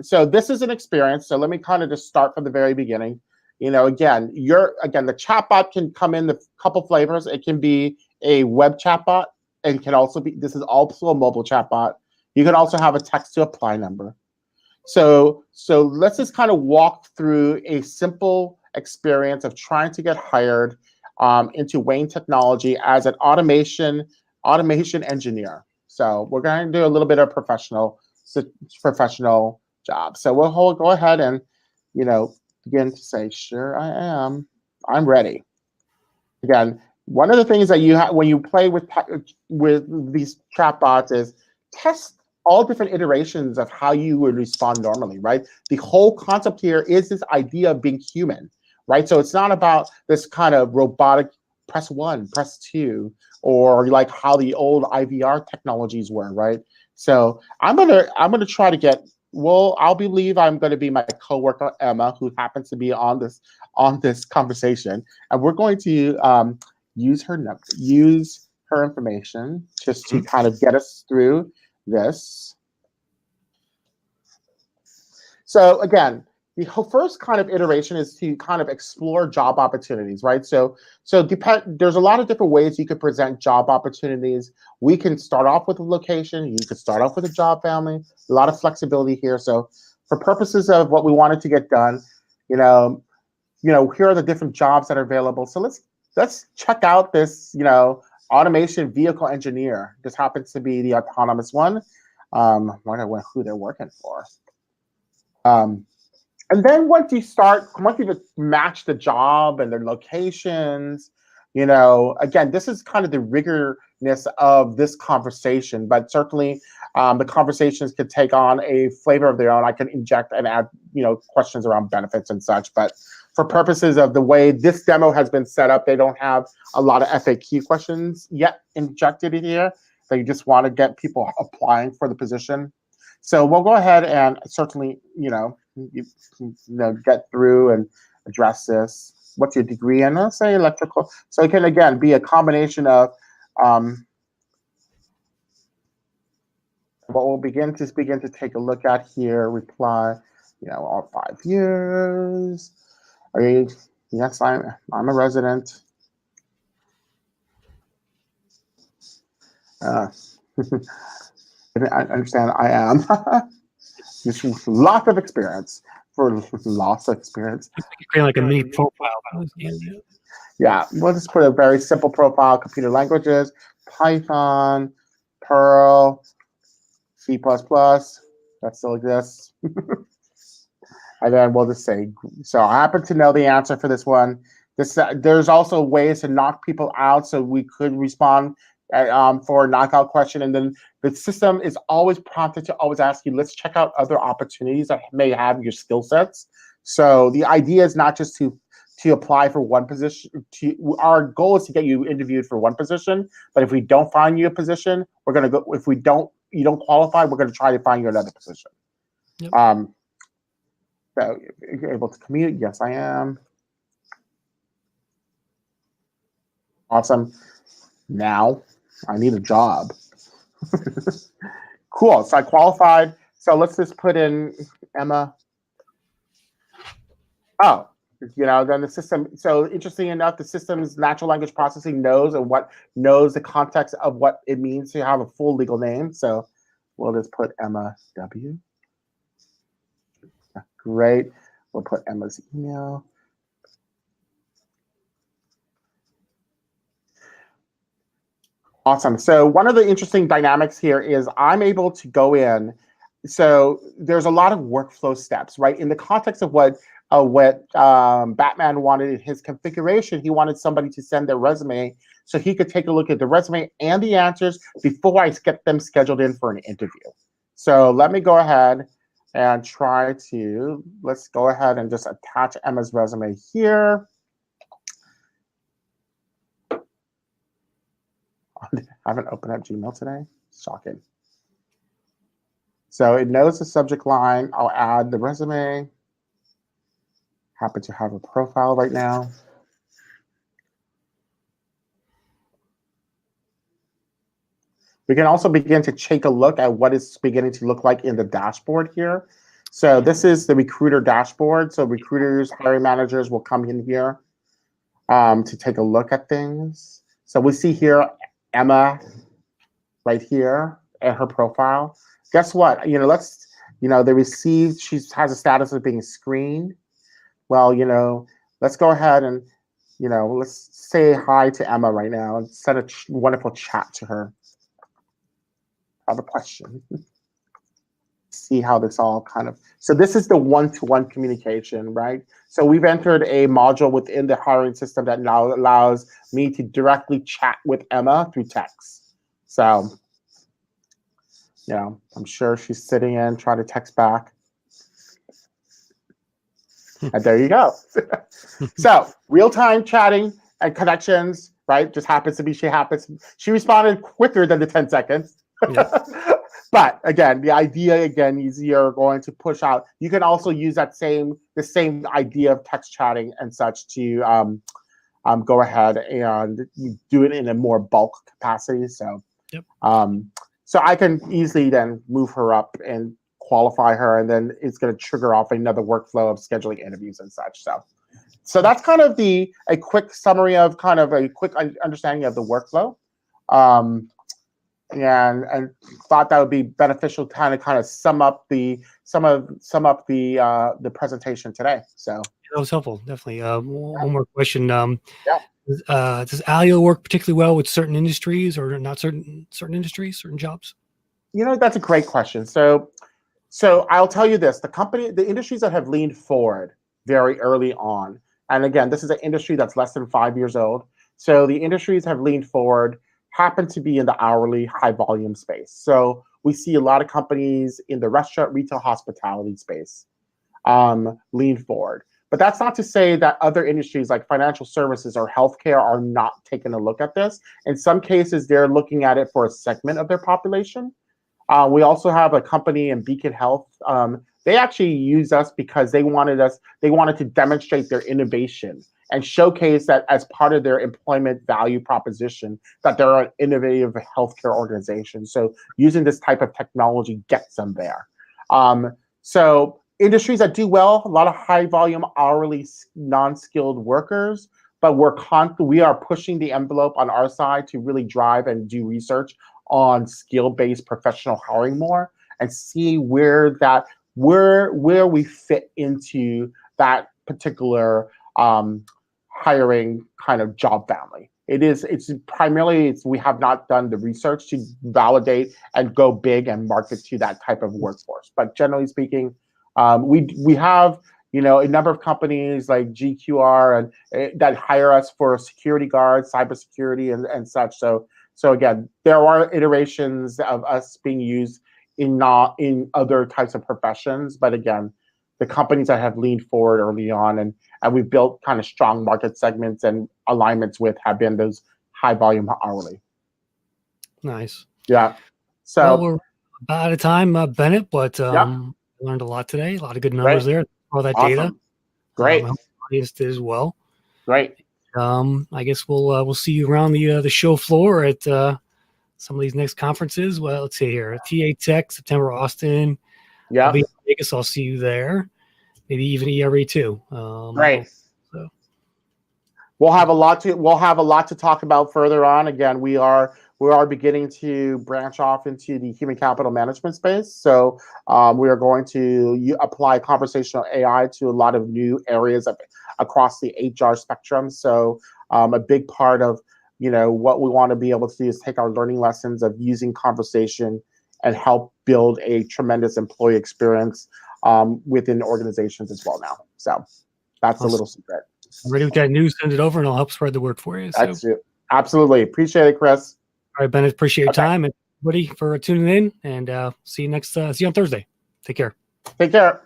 [SPEAKER 2] So this is an experience. So let me kind of just start from the very beginning. Again, the chatbot can come in the couple flavors. It can be a web chatbot, and can also be. This is also a mobile chatbot. You can also have a text to apply number. So let's just kind of walk through a simple experience of trying to get hired into Wayne Technology as an automation engineer. So we're going to do a little bit of professional job. So we'll go ahead and begin to say, sure, I'm ready. Again, one of the things that you have when you play with these chatbots is test all different iterations of how you would respond normally, right? The whole concept here is this idea of being human, right? So it's not about this kind of robotic press 1, press 2, or like how the old IVR technologies were, right? So I'm gonna try to get. Well, I'm going to be my coworker Emma, who happens to be on this conversation, and we're going to use her information just to kind of get us through this. So again, the first kind of iteration is to kind of explore job opportunities, right? So there's a lot of different ways you could present job opportunities. We can start off with a location. You could start off with a job family. A lot of flexibility here. So for purposes of what we wanted to get done, here are the different jobs that are available. So let's check out this, automation vehicle engineer. This happens to be the autonomous one. Wonder who they're working for. And then once you match the job and their locations, again, this is kind of the rigorness of this conversation, but certainly the conversations could take on a flavor of their own. I can inject and add, questions around benefits and such, but for purposes of the way this demo has been set up, they don't have a lot of FAQ questions yet injected in here. They just want to get people applying for the position. So we'll go ahead and certainly, get through and address this. What's your degree in? Let's say electrical. So it can, again, be a combination of what we'll begin to take a look at here. Reply, all 5 years. Are you? Yes, I'm a resident. I understand I am. Just lots of experience.
[SPEAKER 1] Create like a mini profile.
[SPEAKER 2] Yeah, we'll just put a very simple profile, computer languages, Python, Perl, C++, that still exists. And then we'll just say, so I happen to know the answer for this one. There's also ways to knock people out, so we could respond for a knockout question, and then the system is always prompted to always ask you, let's check out other opportunities that may have your skill sets. So the idea is not just to apply for one position. Our goal is to get you interviewed for one position, but if we don't find you a position, we're going to go. If you don't qualify, we're going to try to find you another position. Yep. So you're able to commute? Yes, I am. Awesome. Now I need a job. Cool. So I qualified. So let's just put in Emma. Oh, then the system. So interesting enough, the system's natural language processing knows the context of what it means to have a full legal name. So we'll just put Emma W. Great. We'll put Emma's email. Awesome. So one of the interesting dynamics here is I'm able to go in. So there's a lot of workflow steps, right? In the context of what Batman wanted in his configuration, he wanted somebody to send their resume so he could take a look at the resume and the answers before I get them scheduled in for an interview. So let me go ahead and let's go ahead and just attach Emma's resume here. I haven't opened up Gmail today. Shocking. So it knows the subject line. I'll add the resume. Happen to have a profile right now. We can also begin to take a look at what it's beginning to look like in the dashboard here. So this is the recruiter dashboard. So recruiters, hiring managers will come in here to take a look at things. So we see here Emma right here and her profile. Guess what? They received, she has a status of being screened. Well, let's go ahead and, let's say hi to Emma right now and send a wonderful chat to her. I have a question. See how this all so this is the one-to-one communication, right? So we've entered a module within the hiring system that now allows me to directly chat with Emma through text. So, I'm sure she's sitting in trying to text back. And there you go. So real-time chatting and connections, right? Just happens to be she responded quicker than the 10 seconds. Yeah. But again, the idea is you're going to push out. You can also use the same idea of text chatting and such to go ahead and do it in a more bulk capacity. So, yep. So I can easily then move her up and qualify her, and then it's going to trigger off another workflow of scheduling interviews and such. So that's kind of a quick summary of a quick understanding of the workflow. And thought that would be beneficial to kind of sum up the presentation today. So
[SPEAKER 1] that was helpful, definitely. One more question.
[SPEAKER 2] Yeah.
[SPEAKER 1] Does AllyO work particularly well with certain industries or not certain industries, certain jobs?
[SPEAKER 2] That's a great question. So I'll tell you this: the industries that have leaned forward very early on, and again, this is an industry that's less than 5 years old. So the industries have leaned forward happen to be in the hourly high volume space. So we see a lot of companies in the restaurant, retail, hospitality space lean forward. But that's not to say that other industries like financial services or healthcare are not taking a look at this. In some cases, they're looking at it for a segment of their population. We also have a company in Beacon Health. They actually used us because they wanted to demonstrate their innovation and showcase that as part of their employment value proposition, that they're an innovative healthcare organization. So using this type of technology gets them there. So industries that do well, a lot of high volume hourly non-skilled workers, but we are pushing the envelope on our side to really drive and do research on skill-based professional hiring more and see where we fit into that particular hiring kind of job family. It's primarily we have not done the research to validate and go big and market to that type of workforce. But generally speaking, we have a number of companies like GQR and that hire us for security guards, cybersecurity, and such. So again, there are iterations of us being used in other types of professions, but again, the companies that have leaned forward early on and we've built kind of strong market segments and alignments with have been those high volume hourly.
[SPEAKER 1] Nice.
[SPEAKER 2] Yeah. So
[SPEAKER 1] well, we're about out of time, Bennett, but learned a lot today. A lot of good numbers there. All that data.
[SPEAKER 2] Great.
[SPEAKER 1] I hope the audience did as well.
[SPEAKER 2] Great.
[SPEAKER 1] I guess we'll see you around the show floor at some of these next conferences. Well, let's see here. TA Tech, September, Austin.
[SPEAKER 2] Yeah.
[SPEAKER 1] I'll be in Vegas. I'll see you there. Maybe even ERE too.
[SPEAKER 2] Right.
[SPEAKER 1] So
[SPEAKER 2] we'll have a lot to talk about further on. Again, we're we are beginning to branch off into the human capital management space. So we are going to apply conversational AI to a lot of new areas across the HR spectrum. So a big part of what we want to be able to do is take our learning lessons of using conversation and help build a tremendous employee experience within organizations as well now. So that's
[SPEAKER 1] Awesome.
[SPEAKER 2] a little secret.
[SPEAKER 1] I'm ready with that news. Send it over, and I'll help spread the word for you. So.
[SPEAKER 2] That's it. Absolutely. Appreciate it, Chris.
[SPEAKER 1] All right, Bennett. Appreciate your time, and everybody for tuning in. And see you on Thursday. Take care.
[SPEAKER 2] Take care.